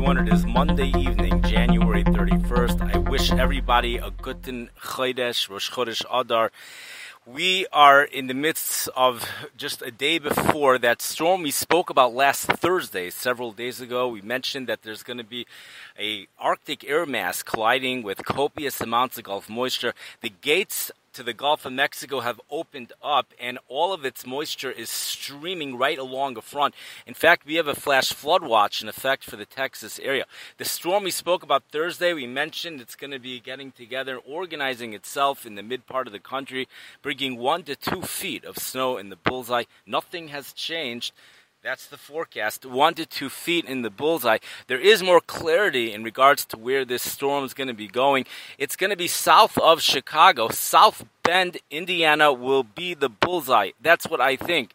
everyone. It is Monday evening, January 31st. I wish everybody a guten Chodesh, Rosh Chodesh Adar. We are in the midst of just a day before that storm we spoke about last Thursday. Several days ago, we mentioned that there's going to be a Arctic air mass colliding with copious amounts of Gulf moisture. The gates to the Gulf of Mexico have opened up, and all of its moisture is streaming right along the front. In fact, we have a flash flood watch in effect for the Texas area. The storm we spoke about Thursday, we mentioned it's going to be getting together, organizing itself in the mid part of the country, bringing 1 to 2 feet of snow in the bullseye. Nothing has changed. That's the forecast, 1 to 2 feet in the bullseye. There is more clarity in regards to where this storm is going to be going. It's going to be south of Chicago. South Bend, Indiana will be the bullseye. That's what I think.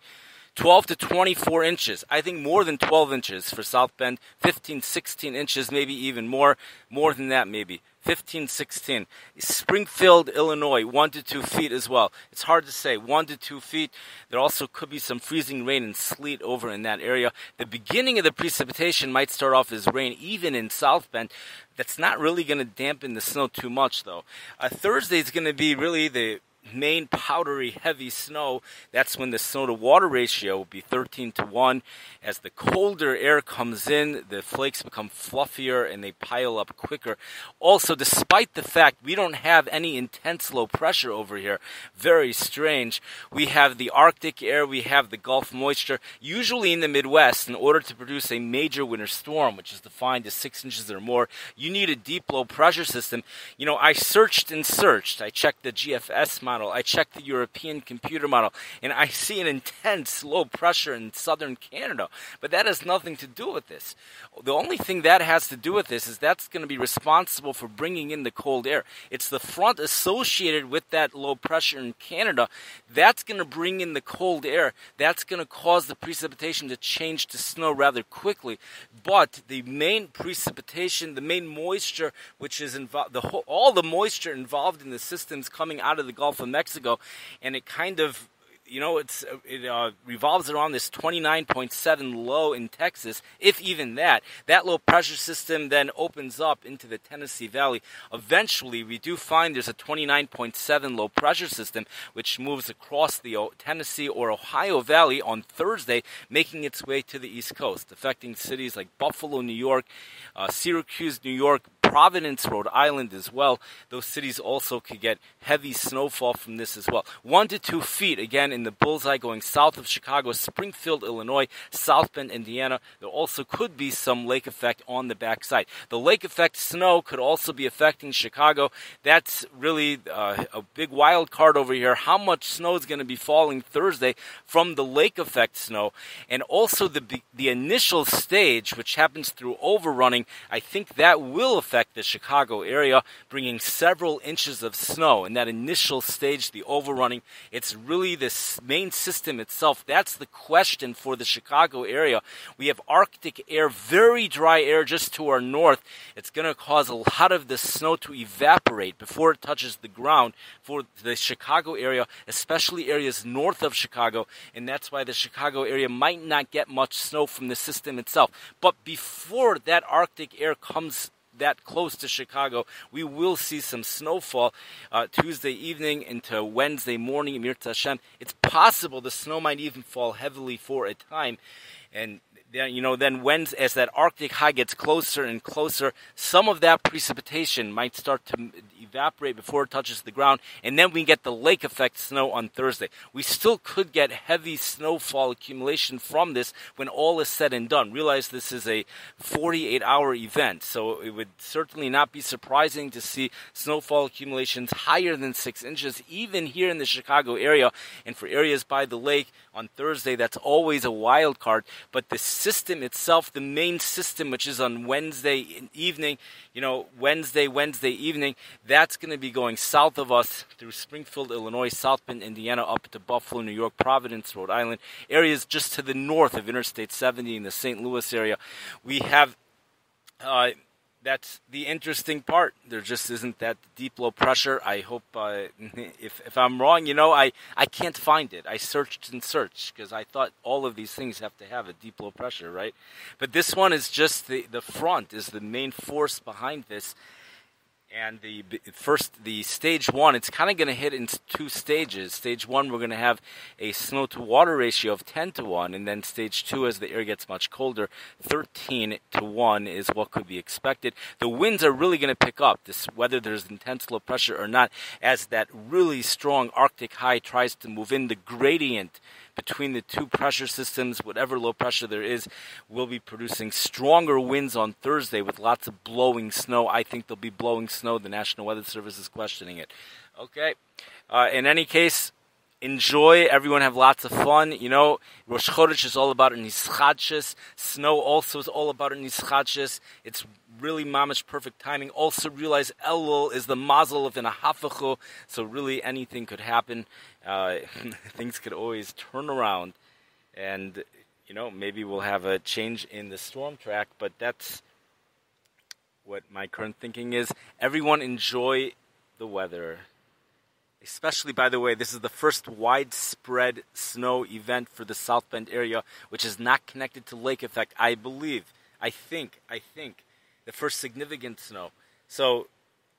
12 to 24 inches. I think more than 12 inches for South Bend. 15, 16 inches, maybe even more. More than that, maybe. 15, 16. Springfield, Illinois, 1 to 2 feet as well. It's hard to say, 1 to 2 feet. There also could be some freezing rain and sleet over in that area. The beginning of the precipitation might start off as rain, even in South Bend. That's not really going to dampen the snow too much, though. Thursday is going to be really the main powdery heavy snow. That's when the snow to water ratio will be 13 to 1. As the colder air comes in, the flakes become fluffier and they pile up quicker. Also, despite the fact we don't have any intense low pressure over here, very strange, we have the Arctic air, we have the Gulf moisture. Usually in the Midwest, in order to produce a major winter storm, which is defined as 6 inches or more, you need a deep low pressure system. You know, I searched and searched. I checked the GFS model. I checked the European computer model, and I see an intense low pressure in southern Canada. But that has nothing to do with this. The only thing that has to do with this is that's going to be responsible for bringing in the cold air. It's the front associated with that low pressure in Canada that's going to bring in the cold air. That's going to cause the precipitation to change to snow rather quickly. But the main precipitation, the main moisture, which is involved, all the moisture involved in the systems coming out of the Gulf of Mexico, and it kind of, you know, it revolves around this 29.7 low in Texas, if even that. That low pressure system then opens up into the Tennessee Valley. Eventually, we do find there's a 29.7 low pressure system, which moves across the Tennessee or Ohio Valley on Thursday, making its way to the East Coast, affecting cities like Buffalo, New York, Syracuse, New York, Providence, Rhode Island as well. Those cities also could get heavy snowfall from this as well. 1 to 2 feet, again, in the bullseye going south of Chicago, Springfield, Illinois, South Bend, Indiana. There also could be some lake effect on the backside. The lake effect snow could also be affecting Chicago. That's really a big wild card over here. How much snow is going to be falling Thursday from the lake effect snow? And also the initial stage, which happens through overrunning, I think that will affect the Chicago area, bringing several inches of snow. In that initial stage, the overrunning, it's really this main system itself. That's the question for the Chicago area. We have Arctic air, very dry air just to our north. It's going to cause a lot of the snow to evaporate before it touches the ground for the Chicago area, especially areas north of Chicago, and that's why the Chicago area might not get much snow from the system itself. But before that Arctic air comes that close to Chicago, we will see some snowfall Tuesday evening into Wednesday morning, Mirta Hashem. It's possible the snow might even fall heavily for a time. And then Wednesday, as that Arctic high gets closer and closer, some of that precipitation might start to evaporate before it touches the ground, and then we get the lake effect snow on Thursday. We still could get heavy snowfall accumulation from this when all is said and done. Realize this is a 48-hour event, so it would certainly not be surprising to see snowfall accumulations higher than 6 inches, even here in the Chicago area. And for areas by the lake on Thursday, that's always a wild card. But the system itself, the main system, which is on Wednesday evening, Wednesday evening, that's going to be going south of us through Springfield, Illinois, South Bend, Indiana, up to Buffalo, New York, Providence, Rhode Island, areas just to the north of Interstate 70 in the St. Louis area. We have that's the interesting part. There just isn't that deep low pressure. I hope if I'm wrong, I can't find it. I searched and searched because I thought all of these things have to have a deep low pressure, right? But this one is just the front is the main force behind this. And the stage one, it's kind of going to hit in two stages. Stage one, we're going to have a snow to water ratio of 10 to 1. And then stage two, as the air gets much colder, 13 to 1 is what could be expected. The winds are really going to pick up, whether there's intense low pressure or not, as that really strong Arctic high tries to move in. The gradient between the two pressure systems, whatever low pressure there is, will be producing stronger winds on Thursday with lots of blowing snow. I think they'll be blowing snow. The National Weather Service is questioning it. Okay. In any case, enjoy. Everyone have lots of fun. Rosh Chodesh is all about nischadshus. Snow also is all about nischadshus. It's really mamish perfect timing. Also realize Elul is the mazel of an ahafachu, so really anything could happen. Things could always turn around, and maybe we'll have a change in the storm track, but that's what my current thinking is. Everyone enjoy the weather. Especially, by the way, this is the first widespread snow event for the South Bend area, which is not connected to lake effect, I think, the first significant snow. So,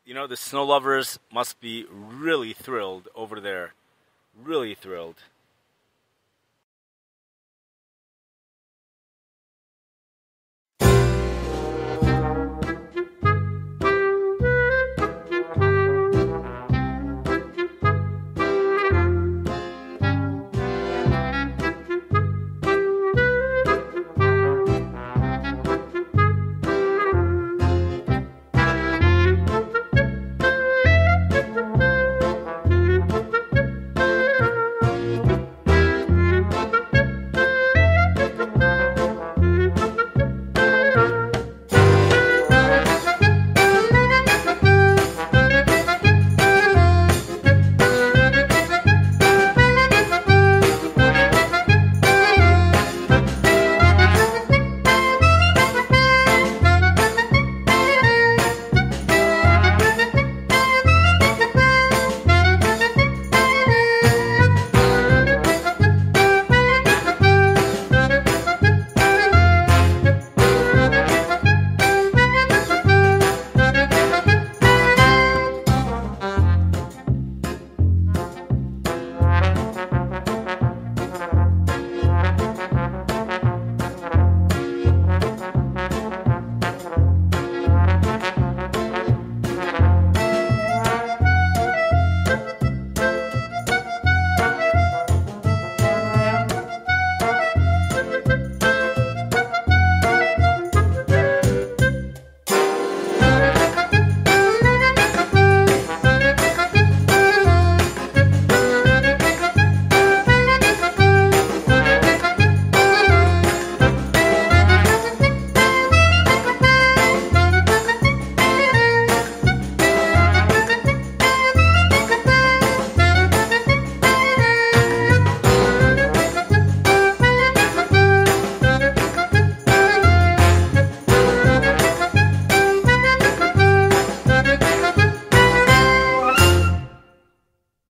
the snow lovers must be really thrilled over there. Really thrilled.